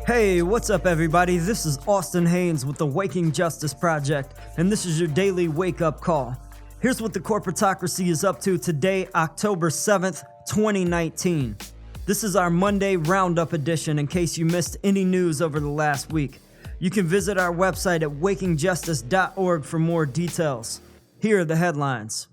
Hey, what's up everybody? This is Austin Haynes with the Waking Justice Project, and this is your daily wake-up call. Here's what the Corporatocracy is up to today, October 7th, 2019. This is our Monday Roundup edition in case you missed any news over the last week. You can visit our website at wakingjustice.org for more details. Here are the headlines.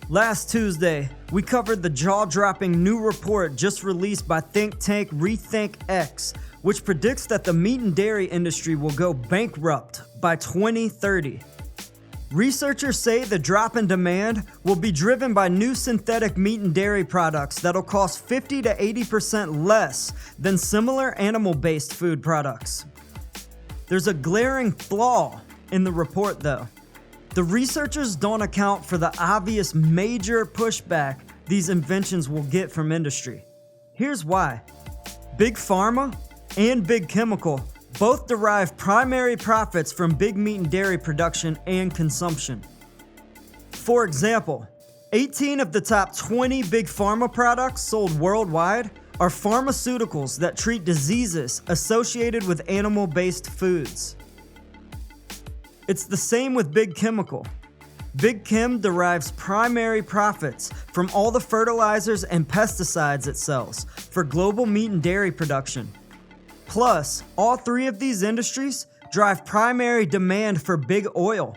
Last Tuesday, we covered the jaw-dropping new report just released by think tank RethinkX, which predicts that the meat and dairy industry will go bankrupt by 2030. Researchers say the drop in demand will be driven by new synthetic meat and dairy products that'll cost 50 to 80% less than similar animal-based food products. There's a glaring flaw in the report, though. The researchers don't account for the obvious major pushback these inventions will get from industry. Here's why. Big Pharma and Big Chemical both derive primary profits from big meat and dairy production and consumption. For example, 18 of the top 20 Big Pharma products sold worldwide are pharmaceuticals that treat diseases associated with animal-based foods. It's the same with Big Chemical. Big Chem derives primary profits from all the fertilizers and pesticides it sells for global meat and dairy production. Plus, all three of these industries drive primary demand for big oil,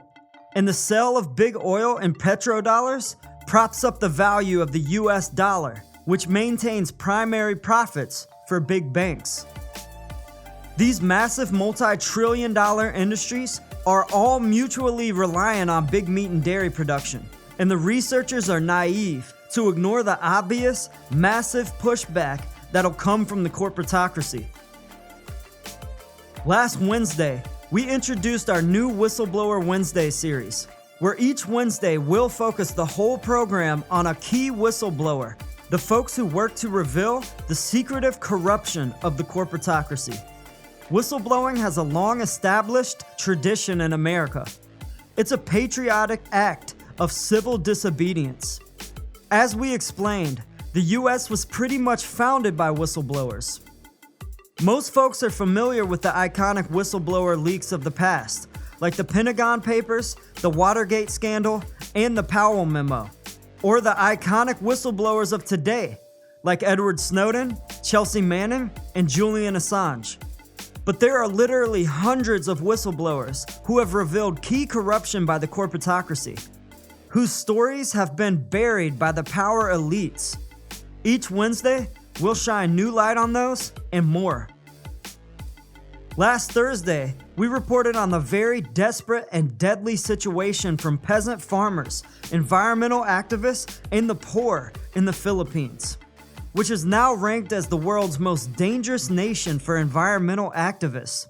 and the sale of big oil and petrodollars props up the value of the US dollar, which maintains primary profits for big banks. These massive multi-trillion-dollar industries are all mutually reliant on big meat and dairy production, and the researchers are naive to ignore the obvious, massive pushback that'll come from the corporatocracy. Last Wednesday, we introduced our new Whistleblower Wednesday series, where each Wednesday we'll focus the whole program on a key whistleblower, the folks who work to reveal the secretive corruption of the corporatocracy. Whistleblowing has a long-established tradition in America. It's a patriotic act of civil disobedience. As we explained, the US was pretty much founded by whistleblowers. Most folks are familiar with the iconic whistleblower leaks of the past, like the Pentagon Papers, the Watergate scandal, and the Powell Memo, or the iconic whistleblowers of today, like Edward Snowden, Chelsea Manning, and Julian Assange. But there are literally hundreds of whistleblowers who have revealed key corruption by the corporatocracy, whose stories have been buried by the power elites. Each Wednesday, we'll shine new light on those and more. Last Thursday, we reported on the very desperate and deadly situation from peasant farmers, environmental activists, and the poor in the Philippines, which is now ranked as the world's most dangerous nation for environmental activists.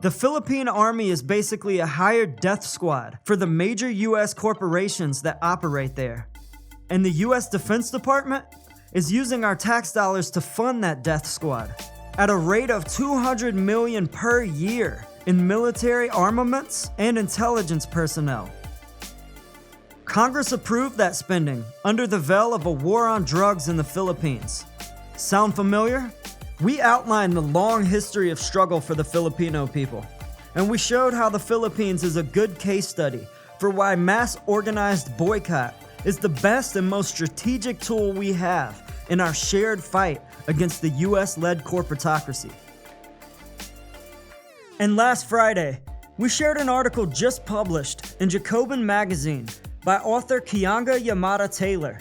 The Philippine Army is basically a hired death squad for the major US corporations that operate there. And the US Defense Department is using our tax dollars to fund that death squad at a rate of $200 million per year in military armaments and intelligence personnel. Congress approved that spending under the veil of a war on drugs in the Philippines. Sound familiar? We outlined the long history of struggle for the Filipino people, and we showed how the Philippines is a good case study for why mass organized boycott is the best and most strategic tool we have in our shared fight against the US-led corporatocracy. And last Friday, we shared an article just published in Jacobin magazine by author Kianga Yamada-Taylor.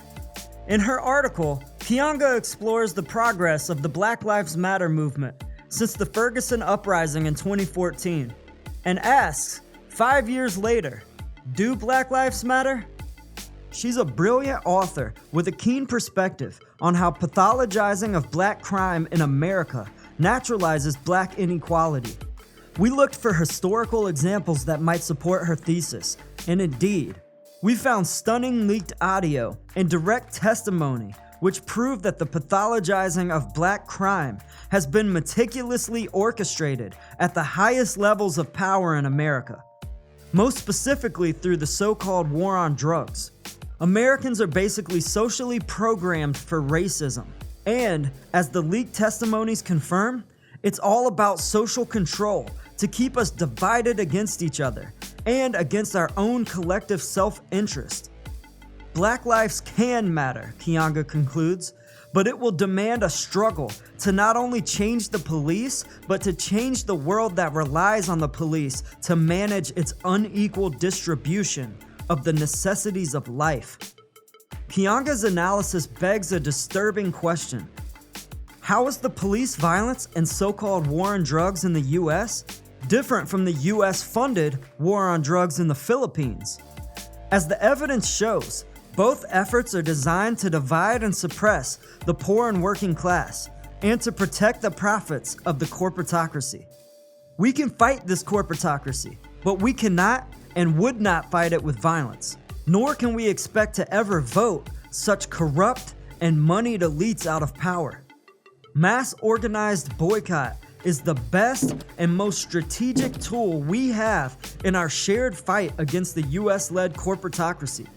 In her article, Kianga explores the progress of the Black Lives Matter movement since the Ferguson uprising in 2014, and asks, 5 years later, do Black Lives Matter? She's a brilliant author with a keen perspective on how pathologizing of black crime in America naturalizes black inequality. We looked for historical examples that might support her thesis, and indeed, we found stunning leaked audio and direct testimony which prove that the pathologizing of black crime has been meticulously orchestrated at the highest levels of power in America, most specifically through the so-called war on drugs. Americans are basically socially programmed for racism, and, as the leaked testimonies confirm, It's all about social control to keep us divided against each other and against our own collective self-interest. Black lives can matter, Kianga concludes, but it will demand a struggle to not only change the police, but to change the world that relies on the police to manage its unequal distribution of the necessities of life. Kianga's analysis begs a disturbing question. How is the police violence and so-called war on drugs in the US different from the US-funded war on drugs in the Philippines? As the evidence shows, both efforts are designed to divide and suppress the poor and working class and to protect the profits of the corporatocracy. We can fight this corporatocracy, but we cannot and would not fight it with violence, nor can we expect to ever vote such corrupt and moneyed elites out of power. Mass organized boycott is the best and most strategic tool we have in our shared fight against the US-led corporatocracy.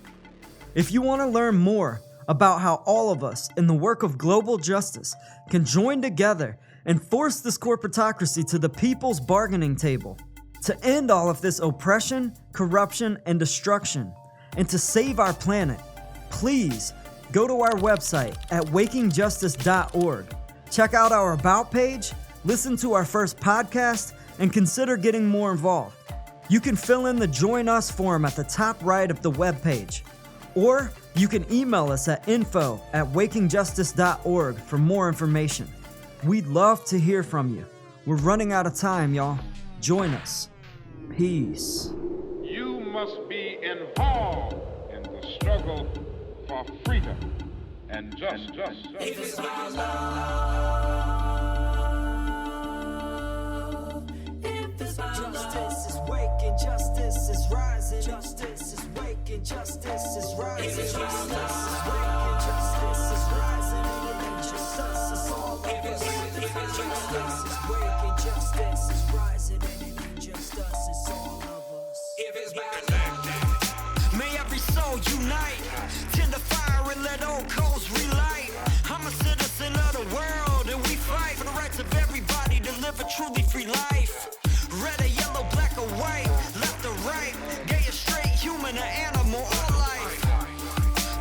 If you want to learn more about how all of us in the work of global justice can join together and force this corporatocracy to the people's bargaining table, to end all of this oppression, corruption, and destruction, and to save our planet, please go to our website at wakingjustice.org. Check out our About page, listen to our first podcast, and consider getting more involved. You can fill in the Join Us form at the top right of the webpage. Or you can email us at info@wakingjustice.org for more information. We'd love to hear from you. We're running out of time, y'all. Join us. Peace. You must be involved in the struggle for freedom and justice. If it's about love, if it's about Justice is waking, justice is rising. Justice is waking, justice is rising. If it's about Justice is love, waking, justice is rising. And it ain't just us, it's all of us. Justice is waking, justice is rising. And it ain't just us, it's all of us. if it's about love, may every soul unite, tend the fire and let old coals relight. I'm a citizen of the world and we fight for the rights of everybody to live a truly free life. Red or yellow, black or white, left or right, gay or straight, human or animal, all life.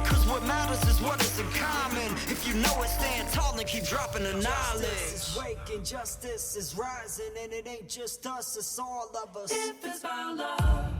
Cause what matters is what is in common. If you know it, stand tall and keep dropping the knowledge. Justice is waking, justice is rising. And it ain't just us, it's all of us. If it's about love.